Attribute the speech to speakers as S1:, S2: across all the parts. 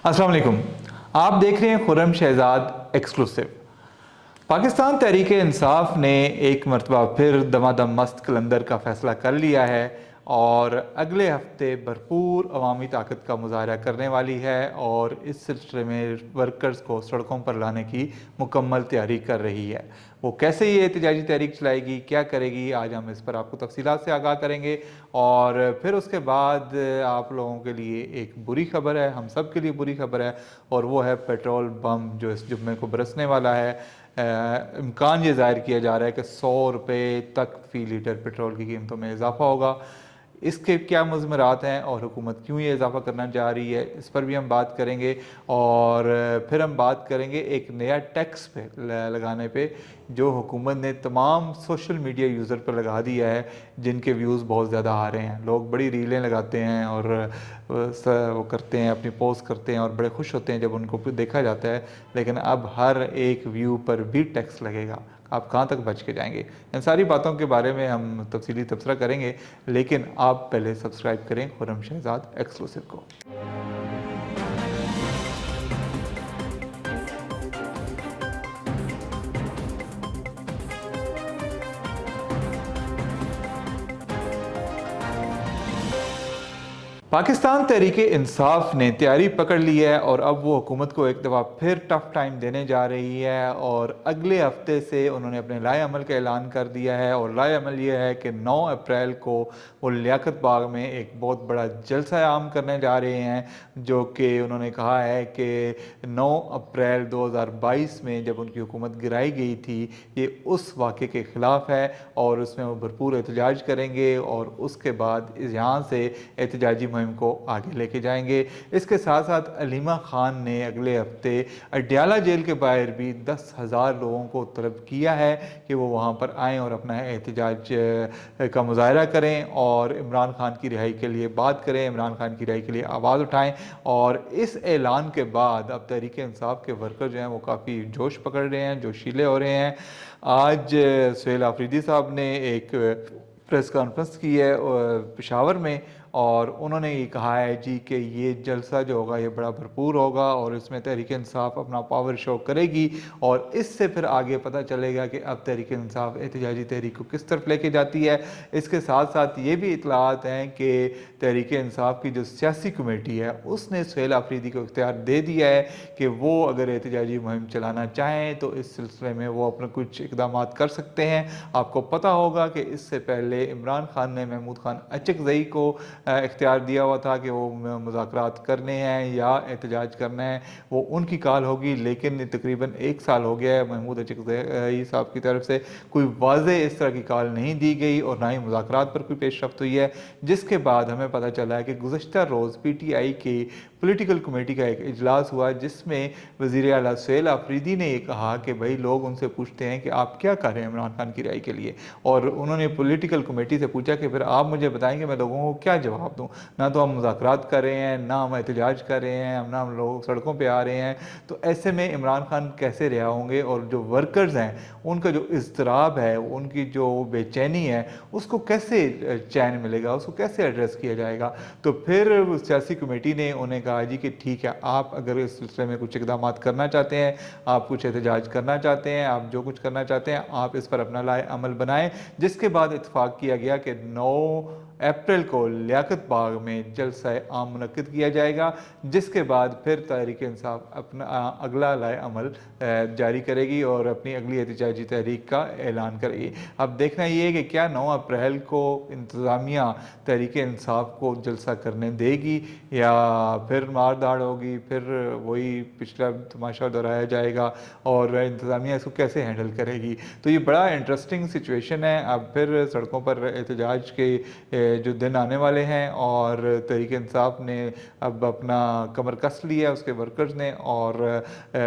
S1: अस्सलाम वालेकुम। आप देख रहे हैं खुर्रम शहजाद एक्सक्लूसिव। पाकिस्तान तहरीक इंसाफ ने एक मरतबा फिर दमादम मस्त कलंदर का फ़ैसला कर लिया है और अगले हफ्ते भरपूर अवामी ताकत का मुजाहरा करने वाली है और इस सिलसिले में वर्कर्स को सड़कों पर लाने की मुकम्मल तैयारी कर रही है। वो कैसे ये एहतजाजी तहरीक चलाएगी, क्या करेगी, आज हम इस पर आपको तफसीलात से आगाह करेंगे। और फिर उसके बाद आप लोगों के लिए एक बुरी खबर है, हम सब के लिए बुरी खबर है, और वो है पेट्रोल बम जो इस जुम्मे को बरसने वाला है। इम्कान ये ज़ाहिर किया जा रहा है कि 100 रुपये तक फ़ी लीटर पेट्रोल की कीमतों में इजाफा होगा। इसके क्या मुज़मरात हैं और हुकूमत क्यों ये इजाफा करना चाह रही है, इस पर भी हम बात करेंगे। और फिर हम बात करेंगे एक नया टैक्स पे लगाने पे जो हुकूमत ने तमाम सोशल मीडिया यूज़र पर लगा दिया है, जिनके व्यूज़ बहुत ज़्यादा आ रहे हैं। लोग बड़ी रीलें लगाते हैं और वो करते हैं, अपनी पोस्ट करते हैं और बड़े खुश होते हैं जब उनको देखा जाता है। लेकिन अब हर एक व्यू पर भी टैक्स लगेगा, आप कहाँ तक बच के जाएंगे? इन सारी बातों के बारे में हम तफसीली तबसरा करेंगे, लेकिन आप पहले सब्सक्राइब करें खुर्रम शहजाद एक्सक्लूसिव को। पाकिस्तान तहरीक इंसाफ ने तैयारी पकड़ ली है और अब वो हुकूमत को एक दफ़ा फिर टफ टाइम देने जा रही है और अगले हफ्ते से उन्होंने अपने लाए अमल का ऐलान कर दिया है। और लाए अमल ये है कि 9 अप्रैल को वो लियाकत बाग में एक बहुत बड़ा जलसा आम करने जा रहे हैं, जो कि उन्होंने कहा है कि 9 अप्रैल 2022 में जब उनकी हुकूमत गिराई गई थी, ये उस वाक़े के ख़िलाफ़ है और उसमें वो भरपूर एहतजाज करेंगे और उसके बाद यहाँ से एहतजाजी मुहिम को आगे लेके जाएंगे। इसके साथ साथ अलीमा खान ने अगले हफ्ते अडयाला जेल के बाहर भी 10,000 लोगों को तलब किया है कि वो वहाँ पर आएँ और अपना एहतजाज का मुजाहरा करें और इमरान खान की रिहाई के लिए बात करें, इमरान खान की रिहाई के लिए आवाज़ उठाएँ। और इस ऐलान के बाद अब तहरीक इंसाफ के वर्कर जो हैं वो काफ़ी जोश पकड़ रहे हैं, जोशीले हो रहे हैं। आज सुहेल आफरीदी साहब ने एक प्रेस कॉन्फ्रेंस की है पेशावर में, और उन्होंने ये कहा है जी कि ये जलसा जो होगा ये बड़ा भरपूर होगा और इसमें तहरीक इंसाफ अपना पावर शो करेगी और इससे फिर आगे पता चलेगा कि अब तहरीक इंसाफ एहतजाजी तहरीक को किस तरफ लेके जाती है। इसके साथ साथ ये भी इतलात हैं कि तहरीक इंसाफ की जो सियासी कमेटी है उसने सुहेल आफरीदी को इख्तियार दे दिया है कि वो अगर एहतजाजी मुहिम चलाना चाहें तो इस सिलसिले में वो अपने कुछ इकदाम कर सकते हैं। आपको पता होगा कि इससे पहले इमरान खान ने महमूद खान अचकज़ई को इख्तियार दिया हुआ था कि वो मुज़ाकरात करने हैं या एहतजाज करना है, वो उनकी कॉल होगी। लेकिन तकरीबन 1 साल हो गया है, महमूद अचकज़ई साहब की तरफ से कोई वाज़ेह इस तरह की कॉल नहीं दी गई और ना ही मुज़ाकरात पर कोई पेशरफ्त हुई है। जिसके बाद हमें पता चला है कि गुज़श्ता रोज़ PTI की पॉलिटिकल कमेटी का एक इजलास हुआ जिसमें वज़ीर आला सुहेल आफरीदी ने ये कहा कि भाई लोग उनसे पूछते हैं कि आप क्या कर रहे हैं इमरान खान की रिहाई के लिए, और उन्होंने पॉलिटिकल कमेटी से पूछा कि फिर आप मुझे बताएंगे मैं लोगों को क्या जवाब दूं। ना तो हम मुज़ाकरात कर रहे हैं, ना हम एहतजाज कर रहे हैं, ना हम लोग सड़कों पर आ रहे हैं। तो ऐसे में इमरान खान कैसे रिहा होंगे और जो वर्कर्स हैं उनका जो इज़्तिराब है, उनकी जो बेचैनी है, उसको कैसे चैन मिलेगा, उसको कैसे एड्रेस किया जाएगा। तो फिर सियासी कमेटी ने उन्हें कहा जी कि ठीक है, आप अगर इस सिलसिले में कुछ इकदाम करना चाहते हैं, आप कुछ एहतजाज करना चाहते हैं, आप जो कुछ करना चाहते हैं आप इस पर अपना लाए अमल बनाएं। जिसके बाद इत्तफाक किया गया कि 9 अप्रैल को लियाकत बाग में जलसा आम मुनक्किद किया जाएगा, जिसके बाद फिर तहरीक इंसाफ अपना अगला लाए अमल जारी करेगी और अपनी अगली एहतजाजी तहरीक का ऐलान करेगी। अब देखना ये है कि क्या 9 अप्रैल को इंतज़ामिया तहरीक इंसाफ को जलसा करने देगी या फिर मार धाड़ होगी, फिर वही पिछला तमाशा दोहराया जाएगा और इंतज़ामिया इसको कैसे हैंडल करेगी। तो ये बड़ा इंटरेस्टिंग सिचुएशन है। अब फिर सड़कों पर एहतजाज के जो दिन आने वाले हैं और तहरीक इंसाफ ने अब अपना कमर कस लिया उसके वर्कर्स ने और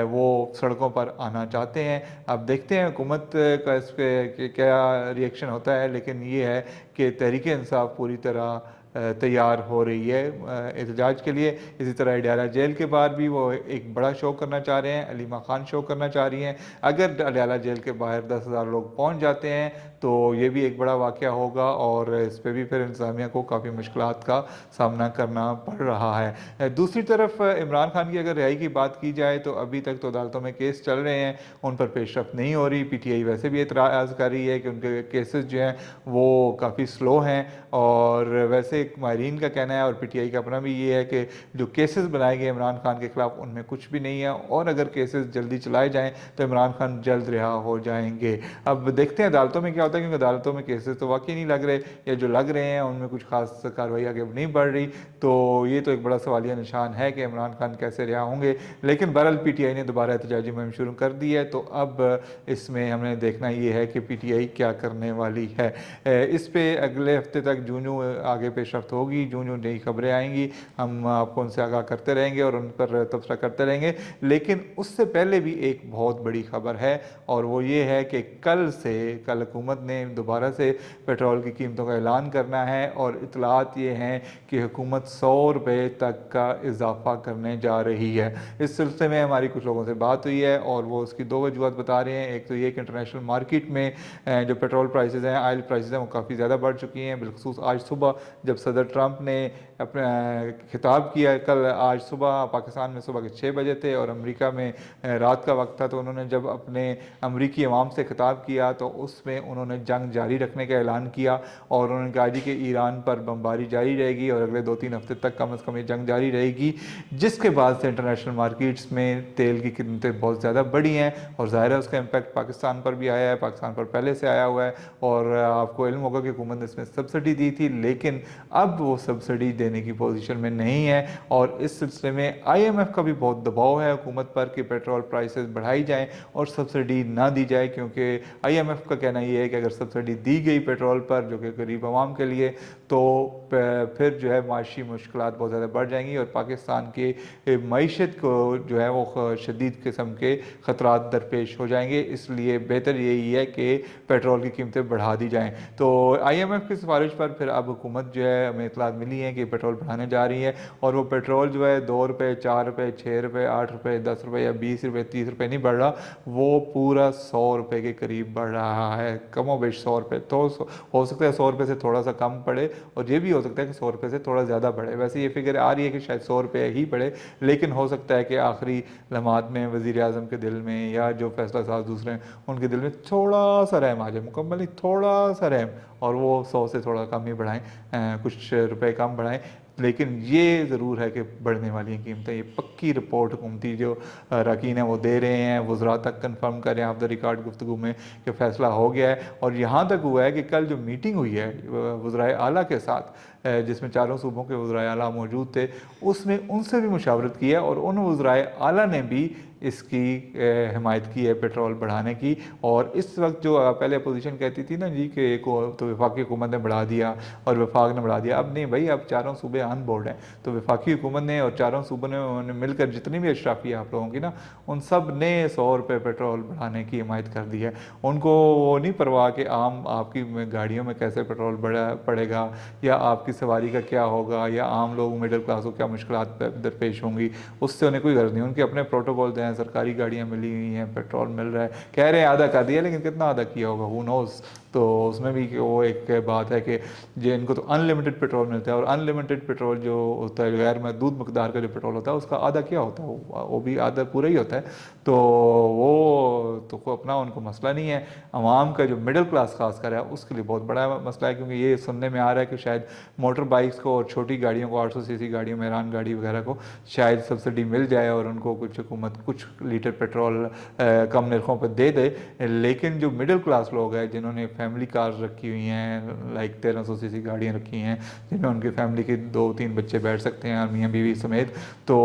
S1: वो सड़कों पर आना चाहते हैं। अब देखते हैं हुकूमत का इस पर क्या रिएक्शन होता है, लेकिन ये है कि तहरीक इंसाफ पूरी तरह तैयार हो रही है एहतजाज के लिए। इसी तरह अडयाला जेल के बाहर भी वो एक बड़ा शो करना चाह रहे हैं, अलीमा खान शो करना चाह रही हैं। अगर अडयाला जेल के बाहर 10,000 लोग पहुंच जाते हैं तो ये भी एक बड़ा वाक़या होगा और इस पे भी फिर इंतज़ामिया को काफ़ी मुश्किलात का सामना करना पड़ रहा है। दूसरी तरफ इमरान खान की अगर रिहाई की बात की जाए तो अभी तक तो अदालतों में केस चल रहे हैं, उन पर पेशरफ नहीं हो रही। पीटीआई वैसे भी एतराज़ कर रही है कि उनके केसेस जो हैं वो काफ़ी स्लो हैं, और वैसे माहरीन का कहना है और पीटीआई का अपना भी ये है कि जो केसेस बनाए गए इमरान खान के खिलाफ उनमें कुछ भी नहीं है, और अगर केसेस जल्दी चलाए जाएँ तो इमरान खान जल्द रिहा हो जाएंगे। अब देखते हैं अदालतों में क्या होता है, क्योंकि अदालतों में केसेस तो वाकई नहीं लग रहे, या जो लग रहे हैं उनमें कुछ खास कार्रवाई आगे नहीं बढ़ रही। तो ये तो एक बड़ा सवालिया निशान है कि इमरान खान कैसे रिहा होंगे। लेकिन बहरहाल पीटीआई ने दोबारा एहतजाजी मुहिम शुरू कर दी है, तो अब इसमें हमने देखना ये है कि पीटीआई क्या करने वाली है। इस पे अगले हफ्ते तक जूं जूं आगे पेशरफ्त होगी, जूं जूं नई खबरें आएंगी, हम आपको उनसे आगाह करते रहेंगे और उन पर तबसरा करते रहेंगे। लेकिन उससे पहले भी एक बहुत बड़ी खबर है, और वो ये है कि कल हुकूमत ने दोबारा से पेट्रोल की कीमतों का ऐलान करना है, और इतलात ये हैं कि हुकूमत 100 रुपये तक का इजाफा करने जा रही है। इस सिलसिले में हमारी कुछ लोगों से बात हुई है और वो उसकी दो वजूहत बता रहे हैं। एक तो ये कि इंटरनेशनल मार्केट में जो पेट्रोल प्राइसेस हैं, ऑयल प्राइसेस हैं, वो काफ़ी ज़्यादा बढ़ चुकी हैं। बिलखसूस आज सुबह जब सदर ट्रंप ने अपना खिताब किया, आज सुबह पाकिस्तान में सुबह के 6 बजे थे और अमेरिका में रात का वक्त था, तो उन्होंने जब अपने अमरीकी अवाम से खिताब किया तो उसमें उन्होंने जंग जारी रखने का ऐलान किया, और उन्होंने कहा जी कि ईरान पर बमबारी जारी रहेगी और अगले 2-3 हफ्ते तक कम अज़ कम ये जंग जारी रहेगी। जिसके बाद से इंटरनेशनल मार्केट्स में तेल की कीमतें बहुत ज़्यादा बढ़ी हैं, और ज़ाहिर है उसका इम्पैक्ट पाकिस्तान पर भी आया है, पाकिस्तान पर पहले से आया हुआ है। और आपको इल्म होगा कि हुकूमत ने इसमें सब्सिडी दी थी, लेकिन अब वो सब्सिडी देने की पोजीशन में नहीं है, और इस सिलसिले में आईएमएफ का भी बहुत दबाव है हुकूमत पर कि पेट्रोल प्राइसेस बढ़ाई जाएं और सब्सिडी ना दी जाए, क्योंकि आईएमएफ का कहना ये है कि अगर सब्सिडी दी गई पेट्रोल पर जो कि गरीब आवाम के लिए, तो फिर जो है माशी मुश्किलात बहुत ज़्यादा बढ़ जाएंगी और पाकिस्तान की मईशत को जो है वो शदीद किस्म के ख़तरात दरपेश हो जाएंगे। इसलिए बेहतर यही है कि पेट्रोल की कीमतें बढ़ा दी जाएँ। तो आईएमएफ की सिफारिश पर फिर अब हुकूमत जो है, हमें इतलात मिली है कि पेट्रोल बढ़ाने जा रही है, और वो पेट्रोल जो है 2 रुपये, 4 रुपये, 6 रुपये, 8 रुपये, 10 रुपये या 20 रुपये, 30 रुपये नहीं बढ़ रहा, वो पूरा 100 रुपये के करीब बढ़ रहा है, कमोबेश 100 रुपये। तो हो सकता है 100 रुपये से थोड़ा सा कम पड़े, और ये भी हो सकता है कि 100 रुपये से थोड़ा ज़्यादा बढ़े। वैसे ये फिगर आ रही है कि शायद 100 रुपये ही बढ़े, लेकिन हो सकता है कि आखिरी लम्हात में वज़ीर आज़म के दिल में या जो फैसला साज दूसरे हैं उनके दिल में थोड़ा सा रहम आ जाए, मुकम्मल नहीं, थोड़ा सा रहम, और वो 100 से थोड़ा कम ही बढ़ाएं, कुछ रुपए कम बढ़ाएं। लेकिन ये ज़रूर है कि बढ़ने वाली हैं कीमतें, ये पक्की रिपोर्ट हुकूमती जो अरकान हैं वो दे रहे हैं, वज़रा तक कंफर्म कर रहे हैं ऑफ द रिकॉर्ड गुफ्तगू में कि फ़ैसला हो गया है। और यहाँ तक हुआ है कि कल जो मीटिंग हुई है वज़राए आला के साथ, जिसमें चारों सूबों के वज़राए आला मौजूद थे, उसमें उनसे भी मुशावरत की है, और उन वज़राए आला ने भी इसकी हिमायत की है पेट्रोल बढ़ाने की। और इस वक्त जो पहले अपोजिशन कहती थी ना जी कि तो वफाकी हुकूमत ने बढ़ा दिया और वफाक ने बढ़ा दिया, अब नहीं भाई, अब चारों सूबे ऑन बोर्ड हैं। तो वफाकी हुकूमत ने और चारों सूबों ने मिलकर जितनी भी अशराफी आप लोगों की ना, उन सब ने 100 रुपये पेट्रोल बढ़ाने की हिमायत कर दी है। उनको वो नहीं परवाह कि आम आपकी गाड़ियों में कैसे पेट्रोल पड़ेगा, या आपकी सवारी का क्या होगा, या आम लोग मिडिल क्लास को क्या मुश्किलात दरपेश होंगी, उससे उन्हें कोई गर्ज नहीं। उनके अपने प्रोटोकॉल हैं, सरकारी गाड़ियाँ मिली हुई हैं, पेट्रोल मिल रहा है, कह रहे हैं आधा कर दिया, लेकिन कितना आधा किया होगा हू नोज़। तो उसमें भी वो एक बात है कि जो इनको तो अनलिमिटेड पेट्रोल मिलता है, और अनलिमिटेड पेट्रोल जो होता है गैर महदूद मकदार का जो पेट्रोल होता है उसका आधा क्या होता है, वो भी आधा पूरा ही होता है। तो वो तो अपना उनको मसला नहीं है। आवाम का जो मिडिल क्लास खास कर है उसके लिए बहुत बड़ा मसला है, क्योंकि ये सुनने में आ रहा है कि शायद मोटर बाइक्स को और छोटी गाड़ियों को 800 सीसी गाड़ियों में ईरान गाड़ी वगैरह को शायद सब्सिडी मिल जाए, और उनको कुछ हुकूमत कुछ लीटर पेट्रोल कम नरखों पर दे दे। लेकिन जो मिडिल क्लास लोग हैं जिन्होंने फैमिली कार्स रखी हुई हैं, लाइक 1300 सीसी गाड़ियाँ रखी हैं, जिनमें उनकी फैमिली के 2-3 बच्चे बैठ सकते हैं और मियाँ बीवी समेत, तो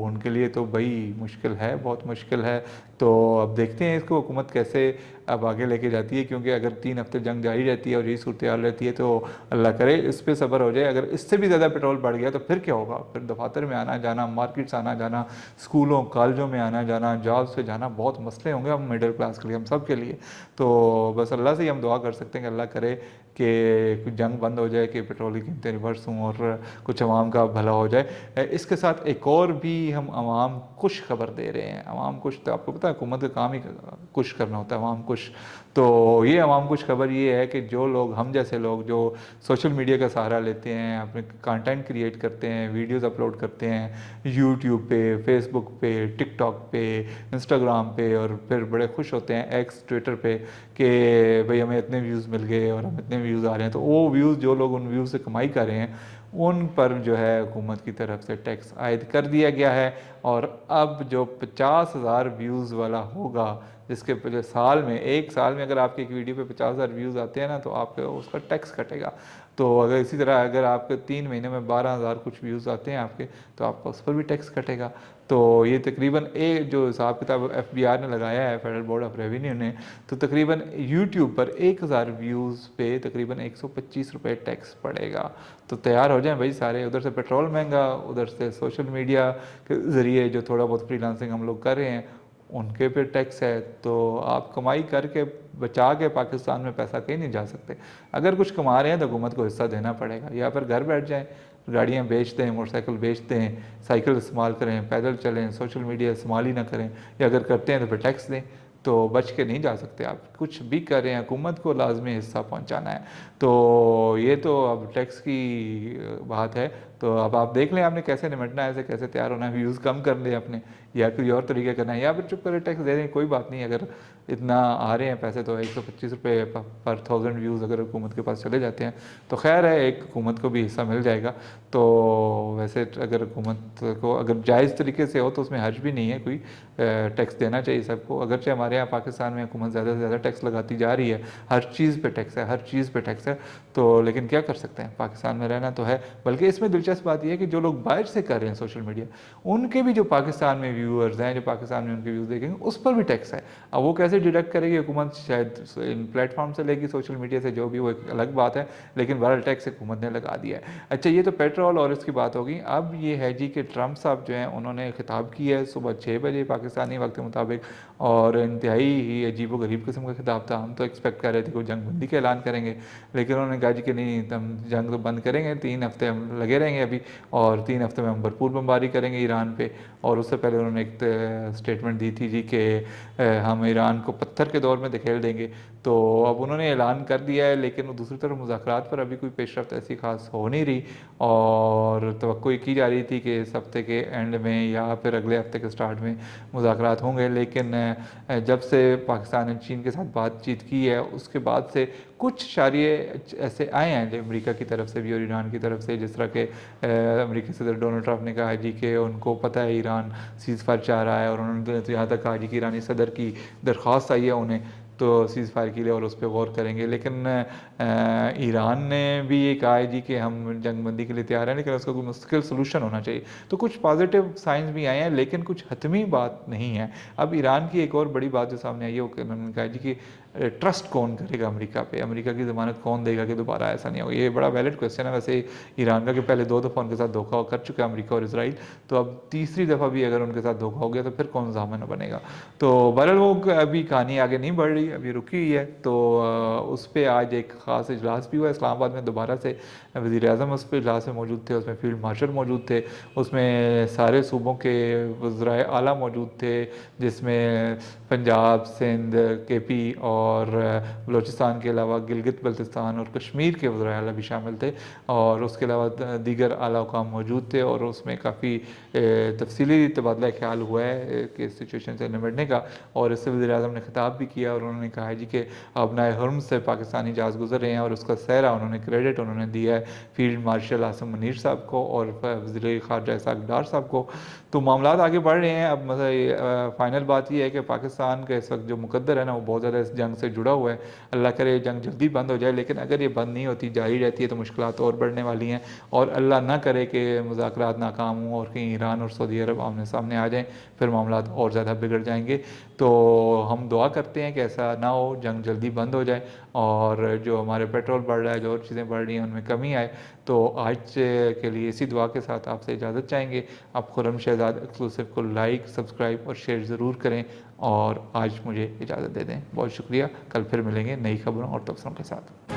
S1: उनके लिए तो भाई मुश्किल है, बहुत मुश्किल है। तो अब देखते हैं इसको हुकूमत कैसे अब आगे लेके जाती है, क्योंकि अगर 3 हफ्ते जंग जारी रहती है और यही सूरत हाल रहती है तो अल्लाह करे इस पर सब्र हो जाए। अगर इससे भी ज़्यादा पेट्रोल बढ़ गया तो फिर क्या होगा, फिर दफातर में आना जाना, मार्केट्स आना जाना, स्कूलों कॉलेजों में आना जाना, जॉब्स पे जाना, बहुत मसले होंगे हम मिडिल क्लास के लिए, हम सब के लिए। तो बस अल्लाह से ही हम दुआ कर सकते हैं कि अल्लाह करे کہ جنگ بند ہو جائے, کہ پیٹرول کی قیمتیں ریورس ہوں اور کچھ عوام کا بھلا ہو جائے. اس کے ساتھ ایک اور بھی ہم عوام خوش خبر دے رہے ہیں. عوام خوش, تو آپ کو پتہ ہے حکومت کا کام ہی خوش کرنا ہوتا ہے, عوام خوش. تو یہ عوام خوش خبر یہ ہے کہ جو لوگ, ہم جیسے لوگ جو سوشل میڈیا کا سہارا لیتے ہیں, اپنے کانٹینٹ کریٹ کرتے ہیں, ویڈیوز اپلوڈ کرتے ہیں یوٹیوب پہ, فیس بک پہ, ٹک ٹاک پہ, انسٹاگرام پہ, اور پھر بڑے خوش ہوتے ہیں ایکس ٹویٹر پہ کہ بھئی ہمیں اتنے ویوز مل گئے اور ہم اتنے ویوز آ رہے ہیں. تو وہ ویوز, جو لوگ ان ویوز سے کمائی کر رہے ہیں, ان پر جو ہے حکومت کی طرف سے ٹیکس عائد کر دیا گیا ہے. اور اب جو 50,000 ویوز والا ہوگا, جس کے پہلے سال میں, ایک سال میں اگر آپ کی ایک ویڈیو پہ 50,000 ویوز آتے ہیں نا, تو آپ کا اس کا ٹیکس کٹے گا. تو اگر اسی طرح اگر آپ کے 3 مہینے میں 12,000 کچھ ویوز آتے ہیں آپ کے, تو آپ کا اس پر بھی ٹیکس کٹے گا. تو یہ تقریباً ایک جو حساب کتاب ایف بی آر نے لگایا ہے, فیڈرل بورڈ آف ریونیو نے, تو تقریباً یوٹیوب پر 1,000 ویوز پہ تقریباً 125 روپے ٹیکس پڑے گا. تو تیار ہو جائیں بھائی سارے, ادھر سے پیٹرول مہنگا, ادھر سے سوشل میڈیا کے ذریعے جو تھوڑا بہت فری لانسنگ ہم لوگ کر رہے ہیں ان کے پہ ٹیکس ہے. تو آپ کمائی کر کے بچا کے پاکستان میں پیسہ کہیں نہیں جا سکتے. اگر کچھ کما رہے ہیں تو حکومت کو حصہ دینا پڑے گا, یا پھر گھر بیٹھ جائیں, گاڑیاں بیچ دیں, موٹر سائیکل بیچ دیں, سائیکل استعمال کریں, پیدل چلیں, سوشل میڈیا استعمال ہی نہ کریں, یا اگر کرتے ہیں تو پھر ٹیکس دیں. تو بچ کے نہیں جا سکتے آپ, کچھ بھی کر رہے ہیں حکومت کو لازمی حصہ پہنچانا ہے. تو یہ تو اب ٹیکس کی بات ہے. تو اب آپ دیکھ لیں آپ نے کیسے نمٹنا ہے, ایسے کیسے تیار ہونا ہے, ویوز کم کر لیں اپنے, یا کوئی اور طریقہ کرنا ہے, یا پھر چپ کرے ٹیکس دے دیں, کوئی بات نہیں. اگر اتنا آ رہے ہیں پیسے تو 125 روپے پر 1000 ویوز اگر حکومت کے پاس چلے جاتے ہیں تو خیر ہے, ایک حکومت کو بھی حصہ مل جائے گا. تو ویسے اگر حکومت کو اگر جائز طریقے سے ہو تو اس میں حرج بھی نہیں ہے, کوئی ٹیکس دینا چاہیے سب کو. اگرچہ ہمارے یہاں پاکستان میں حکومت زیادہ سے زیادہ ٹیکس لگاتی جا رہی ہے, ہر چیز پہ ٹیکس ہے, ہر چیز پہ ٹیکس ہے. تو لیکن کیا کر سکتے ہیں, پاکستان میں رہنا تو ہے. بلکہ اس میں دلچسپ بات یہ ہے کہ جو لوگ باہر سے کر رہے ہیں سوشل میڈیا, ان کے بھی جو پاکستان میں ویورز ہیں, جو پاکستان میں ان کے ویوز دیکھیں گے, اس پر بھی ٹیکس ہے. اب وہ کیسے ڈیڈکٹ کرے گی حکومت, شاید ان پلیٹ فارم سے لے گی, سوشل میڈیا سے, جو بھی, وہ ایک الگ بات ہے. لیکن بہرحال ٹیکس حکومت نے لگا دیا ہے. اچھا, یہ تو پیٹرول اور اس کی بات ہوگی. اب یہ ہے جی کہ ٹرمپ صاحب جو ہیں انہوں نے خطاب کیا ہے صبح 6 بجے پاکستانی وقت کے مطابق, اور انتہائی ہی عجیب و غریب قسم کا خطاب تھا. ہم تو ایکسپیکٹ کر رہے تھے کہ وہ جنگ بندی کا اعلان کریں گے, لیکن انہوں نے کہا جی کہ نہیں, ہم جنگ تو بند کریں گے, 3 ہفتے ہم لگے رہیں گے ابھی, اور 3 ہفتے میں ہم بھرپور بمباری کریں گے ایران پہ. اور اس سے پہلے انہوں نے ایک اسٹیٹمنٹ دی تھی جی کہ ہم ایران کو پتھر کے دور میں دھکیل دیں گے. تو اب انہوں نے اعلان کر دیا ہے, لیکن دوسری طرف مذاکرات پر ابھی کوئی پیش رفت ایسی خاص ہو نہیں رہی, اور توقع کی جا رہی تھی کہ اس ہفتے کے اینڈ میں یا پھر اگلے ہفتے کے سٹارٹ میں مذاکرات ہوں گے. لیکن جب سے پاکستان نے چین کے ساتھ بات چیت کی ہے, اس کے بعد سے کچھ اشاریے ایسے آئے ہیں جو امریکہ کی طرف سے بھی اور ایران کی طرف سے, جس طرح کہ امریکی صدر ڈونلڈ ٹرمپ نے کہا جی کہ ان کو پتہ ہے ایران سیز فائر چاہ رہا ہے, اور انہوں نے یہاں تک کہا جی کہ ایرانی صدر کی درخواست آئی ہے انہیں تو سیز فائر کے لیے, اور اس پہ غور کریں گے. لیکن ایران نے بھی یہ کہا ہے جی کہ ہم جنگ بندی کے لیے تیار ہیں, لیکن اس کا کوئی مستقل سلوشن ہونا چاہیے. تو کچھ پازیٹیو سائنس بھی آئے ہیں, لیکن کچھ حتمی بات نہیں ہے. اب ایران کی ایک اور بڑی بات جو سامنے آئی ہے, وہ انہوں نے کہا جی کہ ٹرسٹ کون کرے گا امریکہ پہ, امریکہ کی ضمانت کون دے گا کہ دوبارہ ایسا نہیں ہوگا. یہ بڑا ویلڈ کویسچن ہے ویسے ایران کا, کہ پہلے 2 دفعہ ان کے ساتھ دھوکہ کر چکا ہے امریکہ اور اسرائیل, تو اب تیسری دفعہ بھی اگر ان کے ساتھ دھوکہ ہو گیا تو پھر کون ضامن بنے گا. تو بہرحال وہ ابھی کہانی آگے نہیں بڑھ رہی, ابھی رکی ہوئی ہے. تو اس پہ آج ایک خاص اجلاس بھی ہوا اسلام آباد میں دوبارہ سے, وزیر اعظم اس پہ اجلاس میں موجود تھے, اس میں فیلڈ مارشل موجود تھے, اس میں سارے صوبوں کے وزرائے اعلیٰ موجود تھے, جس میں پنجاب, سندھ, کے پی اور بلوچستان کے علاوہ گلگت بلتستان اور کشمیر کے وزرائے اعلیٰ بھی شامل تھے, اور اس کے علاوہ دیگر اعلیٰ حکام موجود تھے. اور اس میں کافی تفصیلی تبادلہ خیال ہوا ہے کہ اس سچویشن سے نمٹنے کا, اور اس سے وزیر اعظم نے خطاب بھی کیا, اور انہوں نے کہا جی کہ ابنائے حرم سے پاکستانی جہاز گزر رہے ہیں, اور اس کا سہرا انہوں نے کریڈٹ انہوں نے دیا ہے فیلڈ مارشل عاصم منیر صاحب کو اور وزیر خارجہ اسحاق ڈار صاحب کو. تو معاملات آگے بڑھ رہے ہیں. اب فائنل بات یہ ہے کہ پاکستان کا اس وقت جو مقدر ہے نا, وہ بہت زیادہ اس جنگ سے جڑا ہوا ہے. اللہ کرے جنگ جلدی بند ہو جائے, لیکن اگر یہ بند نہیں ہوتی, جاری رہتی ہے, تو مشکلات اور بڑھنے والی ہیں. اور اللہ نہ کرے کہ مذاکرات ناکام ہوں اور کہیں ایران اور سعودی عرب آمنے سامنے آ جائیں, پھر معاملات اور زیادہ بگڑ جائیں گے. تو ہم دعا کرتے ہیں کہ ایسا نہ ہو, جنگ جلدی بند ہو جائے, اور جو ہمارے پیٹرول بڑھ رہا ہے, جو اور چیزیں بڑھ رہی ہیں, ان میں کمی آئے. تو آج کے لیے اسی دعا کے ساتھ آپ سے اجازت چاہیں گے. آپ خرم شہزاد ایکسکلوسیو کو لائک, سبسکرائب اور شیئر ضرور کریں, اور آج مجھے اجازت دے دیں. بہت شکریہ. کل پھر ملیں گے نئی خبروں اور تبصروں کے ساتھ.